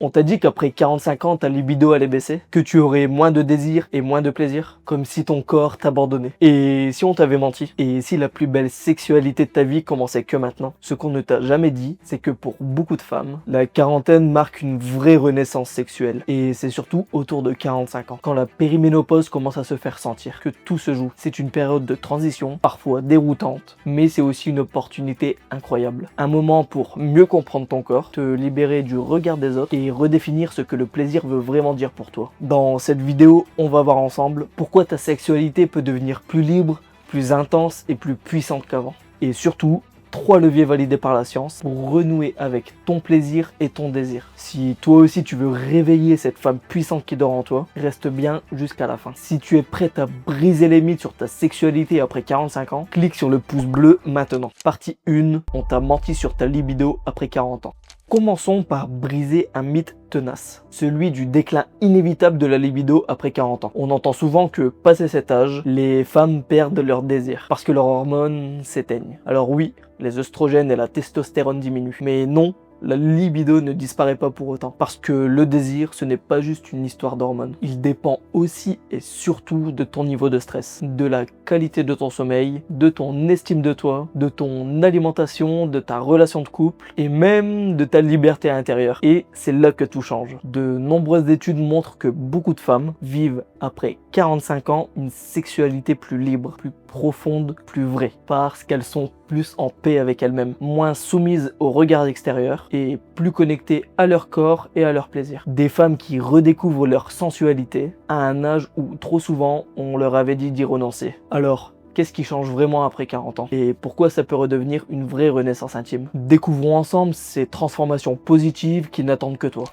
On t'a dit qu'après 45 ans, ta libido allait baisser, que tu aurais moins de désir et moins de plaisir, comme si ton corps t'abandonnait. Et si on t'avait menti? Et si la plus belle sexualité de ta vie commençait que maintenant? Ce qu'on ne t'a jamais dit, c'est que pour beaucoup de femmes, la quarantaine marque une vraie renaissance sexuelle. Et c'est surtout autour de 45 ans, quand la périménopause commence à se faire sentir, que tout se joue. C'est une période de transition, parfois déroutante, mais c'est aussi une opportunité incroyable. Un moment pour mieux comprendre ton corps, te libérer du regard des autres et redéfinir ce que le plaisir veut vraiment dire pour toi. Dans cette vidéo, on va voir ensemble pourquoi ta sexualité peut devenir plus libre, plus intense et plus puissante qu'avant. Et surtout, 3 leviers validés par la science pour renouer avec ton plaisir et ton désir. Si toi aussi tu veux réveiller cette femme puissante qui dort en toi, reste bien jusqu'à la fin. Si tu es prête à briser les mythes sur ta sexualité après 45 ans, clique sur le pouce bleu maintenant. Partie 1, on t'a menti sur ta libido après 40 ans. Commençons par briser un mythe tenace, celui du déclin inévitable de la libido après 40 ans. On entend souvent que, passé cet âge, les femmes perdent leur désir, parce que leurs hormones s'éteignent. Alors oui, les œstrogènes et la testostérone diminuent, mais non, la libido ne disparaît pas pour autant. Parce que le désir, ce n'est pas juste une histoire d'hormones. Il dépend aussi et surtout de ton niveau de stress, de la qualité de ton sommeil, de ton estime de toi, de ton alimentation, de ta relation de couple et même de ta liberté intérieure. Et c'est là que tout change. De nombreuses études montrent que beaucoup de femmes vivent après 45 ans une sexualité plus libre, plus profonde, plus vraie, parce qu'elles sont plus en paix avec elles-mêmes, moins soumises au regard extérieur et plus connectées à leur corps et à leur plaisir. Des femmes qui redécouvrent leur sensualité à un âge où trop souvent on leur avait dit d'y renoncer. Alors, qu'est-ce qui change vraiment après 40 ans? Et pourquoi ça peut redevenir une vraie renaissance intime? Découvrons ensemble ces transformations positives qui n'attendent que toi.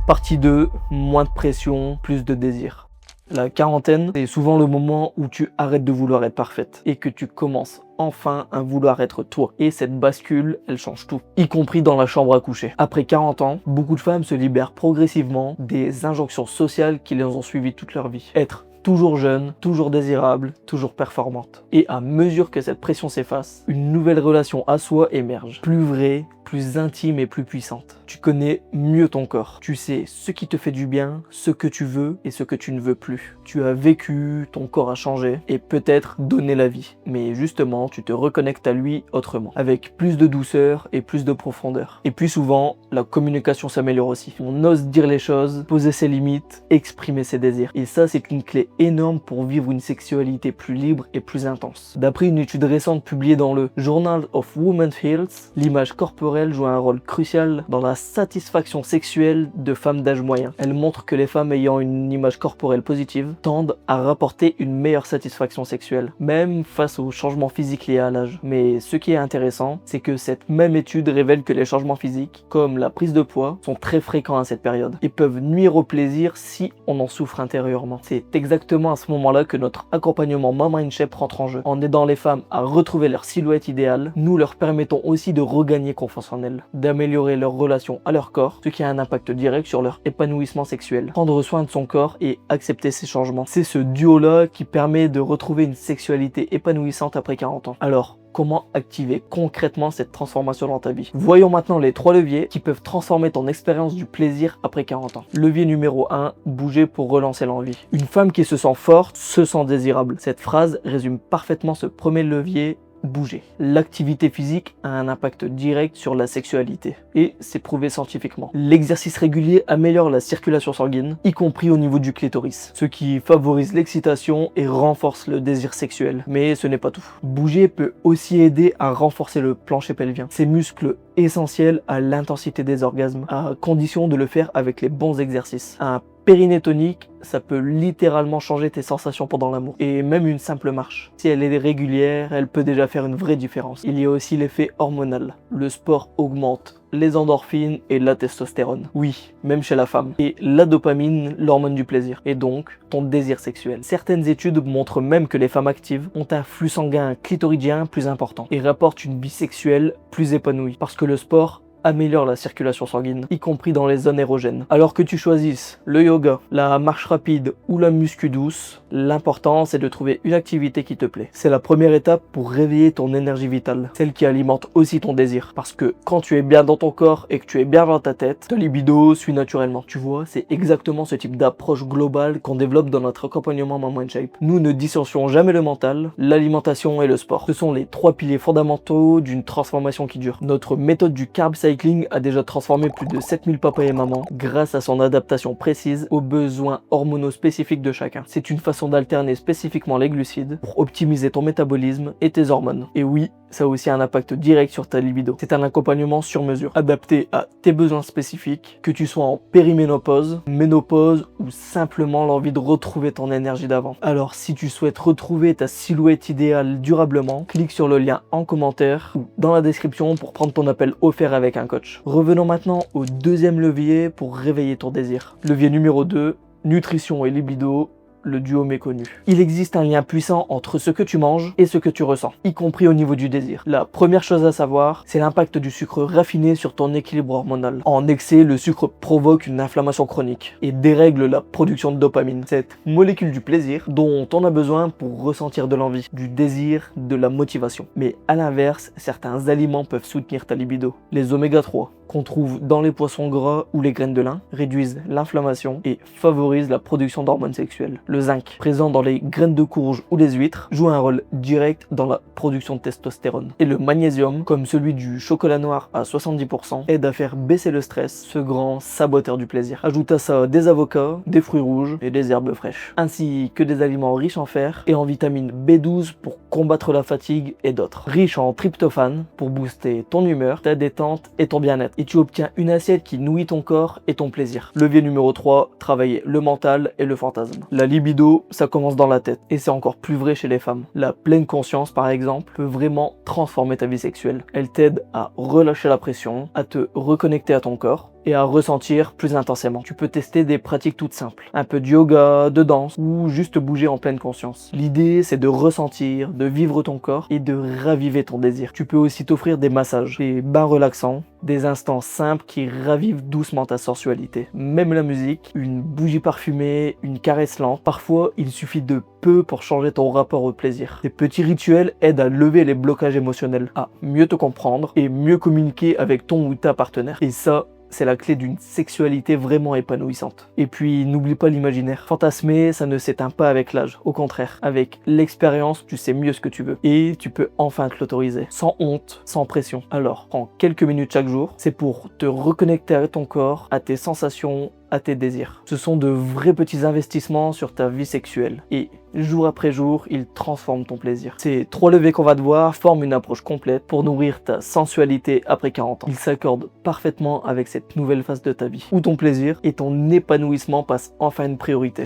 Partie 2, moins de pression, plus de désir. La quarantaine, c'est souvent le moment où tu arrêtes de vouloir être parfaite et que tu commences enfin à vouloir être toi. Et cette bascule, elle change tout, y compris dans la chambre à coucher. Après 40 ans, beaucoup de femmes se libèrent progressivement des injonctions sociales qui les ont suivies toute leur vie. Être toujours jeune, toujours désirable, toujours performante. Et à mesure que cette pression s'efface, une nouvelle relation à soi émerge. Plus vraie, plus intime et plus puissante. Tu connais mieux ton corps. Tu sais ce qui te fait du bien, ce que tu veux et ce que tu ne veux plus. Tu as vécu, ton corps a changé et peut-être donné la vie. Mais justement, tu te reconnectes à lui autrement, avec plus de douceur et plus de profondeur. Et puis souvent, la communication s'améliore aussi. On ose dire les choses, poser ses limites, exprimer ses désirs. Et ça, c'est une clé énorme pour vivre une sexualité plus libre et plus intense. D'après une étude récente publiée dans le Journal of Women's Health, l'image corporelle joue un rôle crucial dans la satisfaction sexuelle de femmes d'âge moyen. Elle montre que les femmes ayant une image corporelle positive tendent à rapporter une meilleure satisfaction sexuelle, même face aux changements physiques liés à l'âge. Mais ce qui est intéressant, c'est que cette même étude révèle que les changements physiques, comme la prise de poids, sont très fréquents à cette période et peuvent nuire au plaisir si on en souffre intérieurement. C'est exactement à ce moment-là que notre accompagnement Mama in Shape rentre en jeu. En aidant les femmes à retrouver leur silhouette idéale, nous leur permettons aussi de regagner confiance en elles, d'améliorer leur relation à leur corps, ce qui a un impact direct sur leur épanouissement sexuel. Prendre soin de son corps et accepter ses changements. C'est ce duo-là qui permet de retrouver une sexualité épanouissante après 40 ans. Alors, comment activer concrètement cette transformation dans ta vie? Voyons maintenant les 3 leviers qui peuvent transformer ton expérience du plaisir après 40 ans. Levier numéro 1, bouger pour relancer l'envie. Une femme qui se sent forte se sent désirable. Cette phrase résume parfaitement ce premier levier. Bouger. L'activité physique a un impact direct sur la sexualité et c'est prouvé scientifiquement. L'exercice régulier améliore la circulation sanguine, y compris au niveau du clitoris, ce qui favorise l'excitation et renforce le désir sexuel. Mais ce n'est pas tout. Bouger peut aussi aider à renforcer le plancher pelvien, ces muscles essentiels à l'intensité des orgasmes, à condition de le faire avec les bons exercices. Un périnée tonique, ça peut littéralement changer tes sensations pendant l'amour. Et même une simple marche, si elle est régulière, elle peut déjà faire une vraie différence. Il y a aussi l'effet hormonal. Le sport augmente les endorphines et la testostérone. Oui, même chez la femme. Et la dopamine, l'hormone du plaisir. Et donc, ton désir sexuel. Certaines études montrent même que les femmes actives ont un flux sanguin clitoridien plus important et rapportent une vie sexuelle plus épanouie. Parce que le sport améliore la circulation sanguine, y compris dans les zones érogènes. Alors que tu choisisses le yoga, la marche rapide ou la muscu douce, l'important c'est de trouver une activité qui te plaît. C'est la première étape pour réveiller ton énergie vitale, celle qui alimente aussi ton désir. Parce que quand tu es bien dans ton corps et que tu es bien dans ta tête, ta libido suit naturellement. Tu vois, c'est exactement ce type d'approche globale qu'on développe dans notre accompagnement Mind Mind Shape. Nous ne dissensions jamais le mental, l'alimentation et le sport. Ce sont les trois piliers fondamentaux d'une transformation qui dure. Notre méthode du carb cycling a déjà transformé plus de 7000 papas et mamans grâce à son adaptation précise aux besoins hormonaux spécifiques de chacun. C'est une façon d'alterner spécifiquement les glucides pour optimiser ton métabolisme et tes hormones. Et oui, ça a aussi un impact direct sur ta libido. C'est un accompagnement sur mesure, adapté à tes besoins spécifiques, que tu sois en périménopause, ménopause ou simplement l'envie de retrouver ton énergie d'avant. Alors si tu souhaites retrouver ta silhouette idéale durablement, clique sur le lien en commentaire ou dans la description pour prendre ton appel offert avec un coach. Revenons maintenant au deuxième levier pour réveiller ton désir. Levier numéro 2, nutrition et libido. Le duo méconnu. Il existe un lien puissant entre ce que tu manges et ce que tu ressens, y compris au niveau du désir. La première chose à savoir, c'est l'impact du sucre raffiné sur ton équilibre hormonal. En excès, le sucre provoque une inflammation chronique et dérègle la production de dopamine, cette molécule du plaisir dont on a besoin pour ressentir de l'envie, du désir, de la motivation. Mais à l'inverse, certains aliments peuvent soutenir ta libido. Les oméga 3, qu'on trouve dans les poissons gras ou les graines de lin, réduisent l'inflammation et favorisent la production d'hormones sexuelles. Le zinc, présent dans les graines de courge ou les huîtres, joue un rôle direct dans la production de testostérone. Et le magnésium, comme celui du chocolat noir à 70%, aide à faire baisser le stress, ce grand saboteur du plaisir. Ajoute à ça des avocats, des fruits rouges et des herbes fraîches, ainsi que des aliments riches en fer et en vitamine B12 pour combattre la fatigue et d'autres. Riche en tryptophane pour booster ton humeur, ta détente et ton bien-être. Et tu obtiens une assiette qui nourrit ton corps et ton plaisir. Levier numéro 3, travailler le mental et le fantasme. La libido, ça commence dans la tête. Et c'est encore plus vrai chez les femmes. La pleine conscience, par exemple, peut vraiment transformer ta vie sexuelle. Elle t'aide à relâcher la pression, à te reconnecter à ton corps et à ressentir plus intensément. Tu peux tester des pratiques toutes simples. Un peu de yoga, de danse ou juste bouger en pleine conscience. L'idée, c'est de ressentir, de vivre ton corps et de raviver ton désir. Tu peux aussi t'offrir des massages, des bains relaxants, des instants simples qui ravivent doucement ta sensualité. Même la musique, une bougie parfumée, une caresse lente. Parfois, il suffit de peu pour changer ton rapport au plaisir. Ces petits rituels aident à lever les blocages émotionnels, à mieux te comprendre et mieux communiquer avec ton ou ta partenaire. Et ça, c'est la clé d'une sexualité vraiment épanouissante. Et puis, n'oublie pas l'imaginaire. Fantasmer, ça ne s'éteint pas avec l'âge. Au contraire, avec l'expérience, tu sais mieux ce que tu veux. Et tu peux enfin te l'autoriser. Sans honte, sans pression. Alors, prends quelques minutes chaque jour. C'est pour te reconnecter à ton corps, à tes sensations, à tes désirs. Ce sont de vrais petits investissements sur ta vie sexuelle. Et jour après jour, ils transforment ton plaisir. Ces 3 leviers qu'on va te voir forment une approche complète pour nourrir ta sensualité après 40 ans. Ils s'accordent parfaitement avec cette nouvelle phase de ta vie, où ton plaisir et ton épanouissement passent enfin une priorité.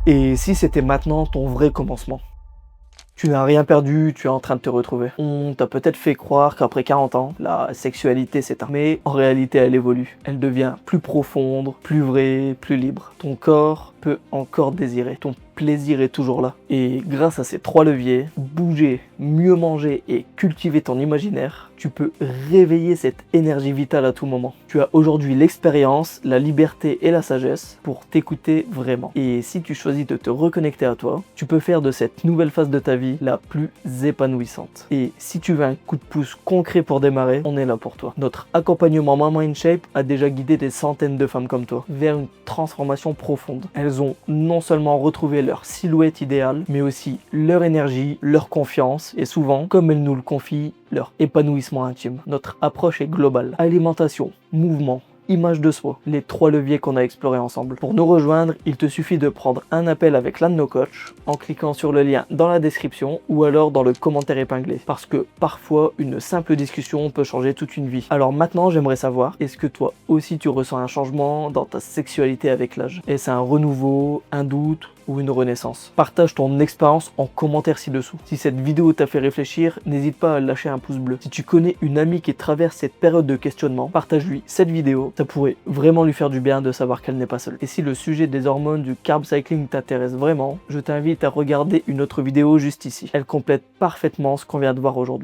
Et si c'était maintenant ton vrai commencement? Tu n'as rien perdu, tu es en train de te retrouver. On t'a peut-être fait croire qu'après 40 ans, la sexualité s'éteint. Mais en réalité, elle évolue. Elle devient plus profonde, plus vraie, plus libre. Ton corps peut encore désirer. Ton plaisir est toujours là. Et grâce à ces 3 leviers, bouger, mieux manger et cultiver ton imaginaire, tu peux réveiller cette énergie vitale à tout moment. Tu as aujourd'hui l'expérience, la liberté et la sagesse pour t'écouter vraiment. Et si tu choisis de te reconnecter à toi, tu peux faire de cette nouvelle phase de ta vie la plus épanouissante. Et si tu veux un coup de pouce concret pour démarrer, on est là pour toi. Notre accompagnement Mind Mind Shape a déjà guidé des centaines de femmes comme toi vers une transformation profonde. Elles ont non seulement retrouvé leur silhouette idéale, mais aussi leur énergie, leur confiance et souvent, comme elles nous le confient, leur épanouissement intime. Notre approche est globale. Alimentation, mouvement, image de soi, les 3 leviers qu'on a explorés ensemble. Pour nous rejoindre, il te suffit de prendre un appel avec l'un de nos coachs en cliquant sur le lien dans la description ou alors dans le commentaire épinglé. Parce que parfois, une simple discussion peut changer toute une vie. Alors maintenant, j'aimerais savoir, est-ce que toi aussi tu ressens un changement dans ta sexualité avec l'âge? Est-ce un renouveau, un doute ou une renaissance? Partage ton expérience en commentaire ci-dessous. Si cette vidéo t'a fait réfléchir, n'hésite pas à lâcher un pouce bleu. Si tu connais une amie qui traverse cette période de questionnement, partage-lui cette vidéo. Ça pourrait vraiment lui faire du bien de savoir qu'elle n'est pas seule. Et si le sujet des hormones du carb cycling t'intéresse vraiment, je t'invite à regarder une autre vidéo juste ici. Elle complète parfaitement ce qu'on vient de voir aujourd'hui.